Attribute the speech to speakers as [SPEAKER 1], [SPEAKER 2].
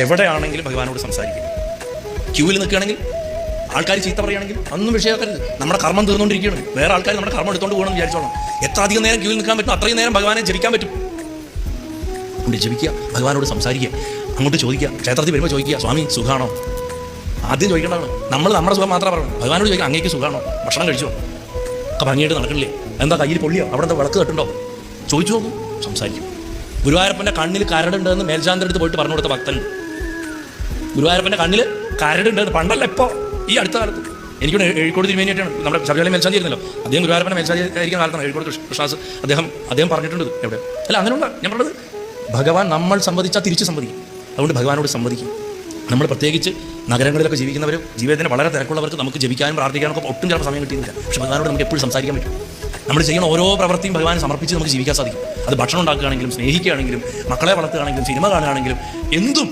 [SPEAKER 1] എവിടെയാണെങ്കിലും ഭഗവാനോട് സംസാരിക്കുക. ക്യൂവിൽ നിൽക്കുകയാണെങ്കിൽ ആൾക്കാർ ചീത്ത പറയുകയാണെങ്കിൽ ഒന്നും വിഷയമാക്കരുത്. നമ്മുടെ കർമ്മം തീർന്നുകൊണ്ടിരിക്കുകയാണ്. വേറെ ആൾക്കാർ നമ്മുടെ കർമ്മം എടുത്തുകൊണ്ട് പോകണമെന്ന് വിചാരിച്ചോളാം. എത്ര അധികം നേരം ക്യൂവിൽ നിൽക്കാൻ പറ്റും അത്രയും നേരം ഭഗവാനെ ജപിക്കാൻ പറ്റും. അതുകൊണ്ട് ജപിക്കുക, ഭഗവാനോട് സംസാരിക്കുക, അങ്ങോട്ട് ചോദിക്കുക. ക്ഷേത്രത്തിൽ വരുമ്പോൾ ചോദിക്കുക, സ്വാമി സുഖമാണോ? ആദ്യം ചോദിക്കേണ്ടതാണ്. നമ്മൾ നമ്മുടെ സുഖം മാത്രമേ പറയണം. ഭഗവാനോട് ചോദിക്കുക, അങ്ങേക്ക് സുഖമാണോ? ഭക്ഷണം കഴിച്ചോ? ഒക്കെ ഭംഗിയായിട്ട് നടക്കണില്ലേ? എന്താ കയ്യിൽ പൊള്ളിയോ? അവിടെ എന്താ വിളക്ക് കെട്ടുണ്ടോ? ചോദിച്ചു നോക്കും, സംസാരിക്കും. ഗുരുവായൂരപ്പൻ്റെ കണ്ണിൽ കരടുണ്ടെന്ന് മേൽശാന്തിൻ്റെ പോയിട്ട് പറഞ്ഞു കൊടുത്ത ഭക്തൻ. ഗുരുവായൂരപ്പൻ്റെ കണ്ണിൽ കരടുണ്ടെന്ന് പണ്ടല്ല, ഇപ്പോൾ ഈ അടുത്ത കാലത്ത്. എനിക്കൊരു എഴിക്കോട് തിരുമേനിയായിട്ടാണ് നമ്മുടെ ശബരിമല മേൽശാന്തി ആയിരുന്നല്ലോ. അദ്ദേഹം ഗുരുവായൂരപ്പൻ്റെ മേൽശാന്തി ആയിരിക്കുന്ന കാലത്താണ് എഴിക്കോട് കൃഷ്ണദാസ് അദ്ദേഹം പറഞ്ഞിട്ടുണ്ട് എവിടെ. അല്ല അങ്ങനെയുള്ള ഞാൻ പറഞ്ഞത്, ഭഗവാൻ നമ്മൾ സമ്മതിച്ചാൽ തിരിച്ച് സമ്മതിക്കും. അതുകൊണ്ട് ഭഗവാനോട് സമ്മതിക്കും. നമ്മൾ പ്രത്യേകിച്ച് നഗരങ്ങളിലൊക്കെ ജീവിക്കുന്നവർ, ജീവിതത്തിന് വളരെ തിരക്കുള്ളവർക്ക് നമുക്ക് ജപിക്കാനും പ്രാർത്ഥിക്കാനും ഒക്കെ ഒട്ടും ചിലപ്പോൾ സമയം കിട്ടിയില്ല. പക്ഷേ ഭഗവാനോട് നമുക്ക് എപ്പോഴും സംസാരിക്കാൻ പറ്റും. നമ്മൾ ചെയ്യുന്ന ഓരോ പ്രവൃത്തിയും ഭഗവാനെ സമർപ്പിച്ച് നമുക്ക് ജീവിക്കാൻ സാധിക്കും. അത് ഭക്ഷണം ഉണ്ടാക്കുകയാണെങ്കിലും, സ്നേഹിക്കുകയാണെങ്കിലും, മക്കളെ വളർത്തുകയാണെങ്കിലും, സിനിമ കാണുകയാണെങ്കിലും, എന്തും